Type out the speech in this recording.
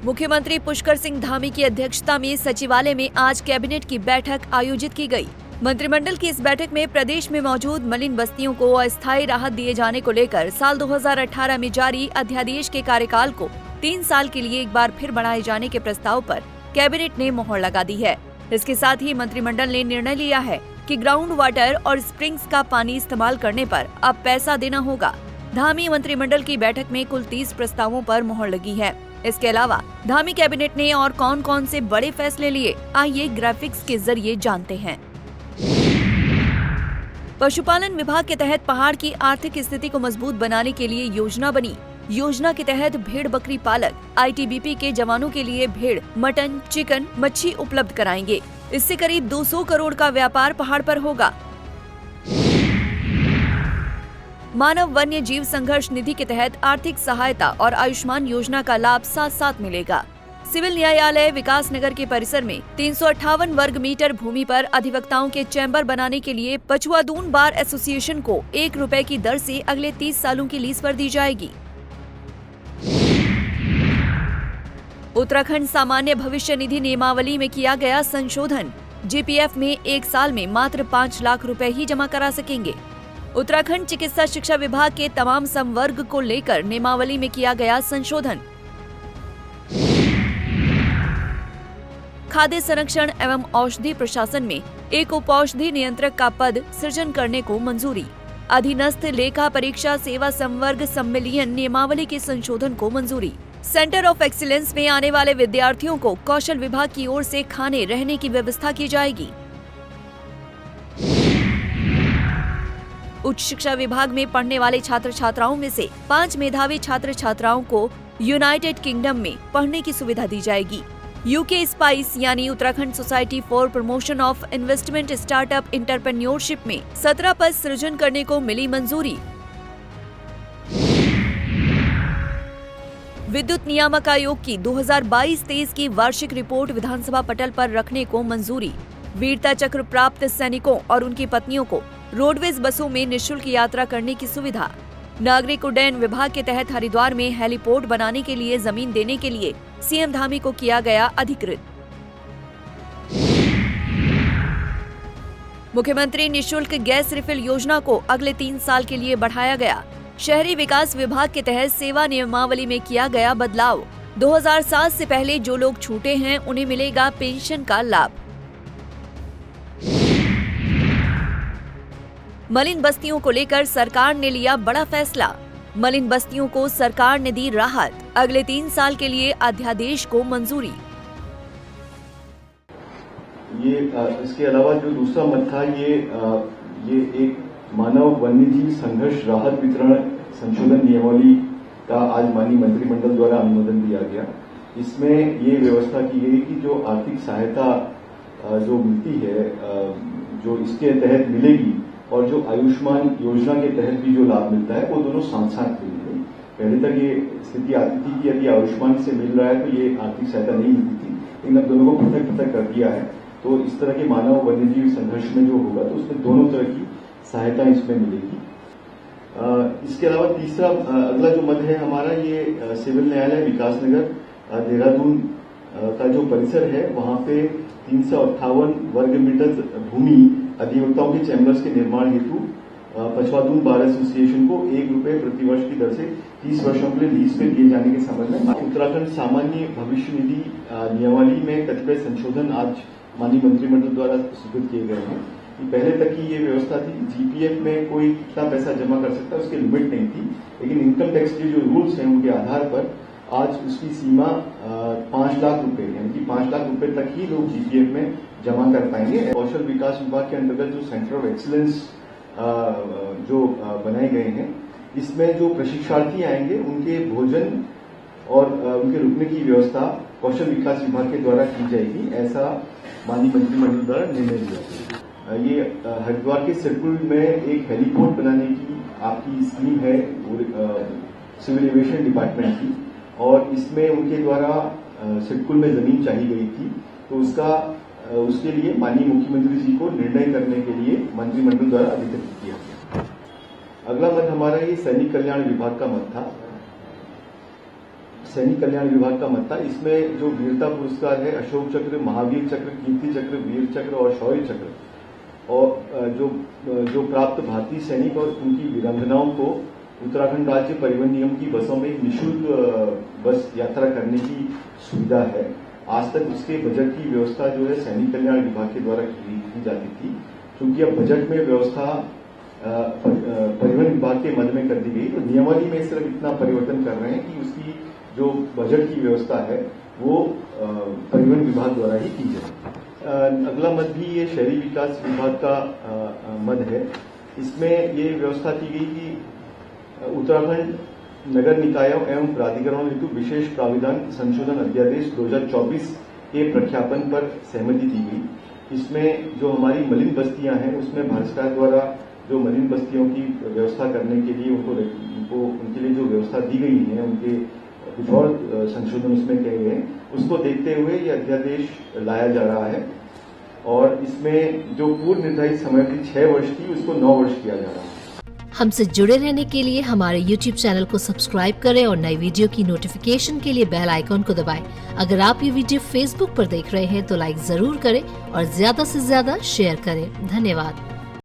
मुख्यमंत्री पुष्कर सिंह धामी की अध्यक्षता में सचिवालय में आज कैबिनेट की बैठक आयोजित की गई। मंत्रिमंडल की इस बैठक में प्रदेश में मौजूद मलिन बस्तियों को अस्थायी राहत दिए जाने को लेकर साल 2018 में जारी अध्यादेश के कार्यकाल को 3 साल के लिए एक बार फिर बढ़ाए जाने के प्रस्ताव पर कैबिनेट ने मोहर लगा दी है। इसके साथ ही मंत्रिमंडल ने निर्णय लिया है कि ग्राउंड वाटर और स्प्रिंग्स का पानी इस्तेमाल करने पर अब पैसा देना होगा। धामी मंत्रिमंडल की बैठक में कुल 30 प्रस्तावों पर मोहर लगी है। इसके अलावा धामी कैबिनेट ने और कौन कौन से बड़े फैसले लिए, आइए ग्राफिक्स के जरिए जानते हैं। पशुपालन विभाग के तहत पहाड़ की आर्थिक स्थिति को मजबूत बनाने के लिए योजना बनी। योजना के तहत भेड़ बकरी पालक आईटीबीपी के जवानों के लिए भेड़, मटन, चिकन, मच्छी उपलब्ध कराएंगे। इससे करीब 200 करोड़ का व्यापार पहाड़ पर होगा। मानव वन्य जीव संघर्ष निधि के तहत आर्थिक सहायता और आयुष्मान योजना का लाभ साथ साथ मिलेगा। सिविल न्यायालय विकास नगर के परिसर में 358 वर्ग मीटर भूमि पर अधिवक्ताओं के चैम्बर बनाने के लिए पचुआदून बार एसोसिएशन को 1 रुपए की दर से अगले 30 सालों की लीज पर दी जाएगी। उत्तराखंड सामान्य भविष्य निधि नियमावली में किया गया संशोधन। जीपीएफ में 1 साल में मात्र 5 लाख रुपए ही जमा करा सकेंगे। उत्तराखंड चिकित्सा शिक्षा विभाग के तमाम संवर्ग को लेकर नियमावली में किया गया संशोधन। खाद्य संरक्षण एवं औषधि प्रशासन में एक उप औषधि नियंत्रक का पद सृजन करने को मंजूरी। अधीनस्थ लेखा परीक्षा सेवा संवर्ग सम्मिलियन नियमावली के संशोधन को मंजूरी। सेंटर ऑफ एक्सीलेंस में आने वाले विद्यार्थियों को कौशल विभाग की ओर से खाने रहने की व्यवस्था की जाएगी। उच्च शिक्षा विभाग में पढ़ने वाले छात्र छात्राओं में से 5 मेधावी छात्र छात्राओं को यूनाइटेड किंगडम में पढ़ने की सुविधा दी जाएगी। यूके स्पाइस यानी Uttarakhand society for promotion of investment startup entrepreneurship में 17 पद सृजन करने को मिली मंजूरी। विद्युत नियामक आयोग की 2022-23 की वार्षिक रिपोर्ट विधानसभा पटल पर रखने को मंजूरी। वीरता चक्र प्राप्त सैनिकों और उनकी पत्नियों को रोडवेज बसों में निःशुल्क यात्रा करने की सुविधा। नागरिक उड्डयन विभाग के तहत हरिद्वार में हेलीपोर्ट बनाने के लिए जमीन देने के लिए सीएम धामी को किया गया अधिकृत। मुख्यमंत्री निःशुल्क गैस रिफिल योजना को अगले 3 साल के लिए बढ़ाया गया। शहरी विकास विभाग के तहत सेवा नियमावली में किया गया बदलाव। 2007 से पहले जो लोग छूटे हैं उन्हें मिलेगा पेंशन का लाभ। मलिन बस्तियों को लेकर सरकार ने लिया बड़ा फैसला। मलिन बस्तियों को सरकार ने दी राहत। अगले 3 साल के लिए अध्यादेश को मंजूरी। ये इसके अलावा जो दूसरा मत था ये एक मानव वन्यजीव संघर्ष राहत वितरण संशोधन नियमावली का आज माननीय मंत्रिमंडल द्वारा अनुमोदन दिया गया। इसमें ये व्यवस्था की गई कि जो आर्थिक सहायता जो मिलती है जो इसके तहत मिलेगी और जो आयुष्मान योजना के तहत भी जो लाभ मिलता है वो दोनों साथ साथ मिलेंगे। पहले तक ये स्थिति आती थी कि यदि आयुष्मान से मिल रहा है तो ये आर्थिक सहायता नहीं मिलती थी, लेकिन अब दोनों को पृथक पृथक कर दिया है। तो इस तरह के मानव वन्यजीव संघर्ष में जो होगा तो उसमें दोनों तरह की सहायता इसमें मिलेगी। इसके अलावा तीसरा अगला जो मद है हमारा ये सिविल न्यायालय विकास नगर देहरादून का जो परिसर है वहां पे 358 वर्ग मीटर भूमि अधिवक्ताओं के चैम्बर्स के निर्माण हेतु पचुआदून बार एसोसिएशन को 1 रुपए प्रति वर्ष की दर से 30 वर्षों के लिए लीज पे दिए जाने के संबंध में उत्तराखंड सामान्य भविष्य निधि नियमावली में कतिपय संशोधन आज माननीय मंत्रिमंडल द्वारा स्वीकृत किए गए हैं। पहले तक की ये व्यवस्था थी, जीपीएफ में कोई कितना पैसा जमा कर सकता है उसकी लिमिट नहीं थी, लेकिन इनकम टैक्स के जो रूल्स हैं उनके आधार पर आज उसकी सीमा 5 लाख रुपए यानी कि 5 लाख रुपए तक ही लोग जीपीएफ में जमा कर पाएंगे। कौशल विकास विभाग के अंतर्गत जो सेंटर ऑफ एक्सीलेंस जो बनाए गए हैं इसमें जो प्रशिक्षार्थी आएंगे उनके भोजन और उनके रुकने की व्यवस्था कौशल विकास विभाग के द्वारा की जाएगी, ऐसा माननीय मंत्रिमंडल द्वारा निर्णय लिया। ये हरिद्वार के सिरपुर में एक हेलीपोर्ट बनाने की आपकी स्कीम है सिविल एविएशन डिपार्टमेंट की, और इसमें उनके द्वारा सिरपुर में जमीन चाहिए गई थी, तो उसके लिए माननीय मुख्यमंत्री जी को निर्णय करने के लिए मंत्रिमंडल द्वारा अधिकृत किया गया। अगला मत हमारा ये सैनिक कल्याण विभाग का मत था। सैनिक कल्याण विभाग का मत्था। इसमें जो वीरता पुरस्कार है, अशोक चक्र, महावीर चक्र, कीर्ति चक्र, वीर चक्र और शौर्य चक्र, और जो प्राप्त भारतीय सैनिक और उनकी वीरांगनाओं को उत्तराखंड राज्य परिवहन निगम की बसों में निःशुल्क बस यात्रा करने की सुविधा है। आज तक उसके बजट की व्यवस्था जो है सैनिक कल्याण विभाग के द्वारा की जाती थी, क्योंकि अब बजट में व्यवस्था परिवहन विभाग के मद में कर दी गई, तो नियमावली में सिर्फ इतना परिवर्तन कर रहे हैं कि उसकी जो बजट की व्यवस्था है वो परिवहन विभाग द्वारा ही की जाए। अगला मद भी ये शहरी विकास विभाग का मद है। इसमें ये व्यवस्था की गई कि उत्तराखंड नगर निकायों एवं प्राधिकरणों हेतु विशेष प्राविधान संशोधन अध्यादेश 2024 के प्रख्यापन पर सहमति दी गई। इसमें जो हमारी मलिन बस्तियां हैं उसमें भारत सरकार द्वारा जो मलिन बस्तियों की व्यवस्था करने के लिए उनके लिए जो व्यवस्था दी गई है, उनके कुछ और संशोधन उसमें किए गए हैं, उसको देखते हुए ये अध्यादेश लाया जा रहा है। और इसमें जो पूर्व निर्धारित समयावधि 6 वर्ष थी उसको 9 वर्ष किया जा रहा है। हमसे जुड़े रहने के लिए हमारे YouTube चैनल को सब्सक्राइब करें और नई वीडियो की नोटिफिकेशन के लिए बेल आइकॉन को दबाएं। अगर आप ये वीडियो Facebook पर देख रहे हैं तो लाइक जरूर करें और ज्यादा से ज्यादा शेयर करें। धन्यवाद।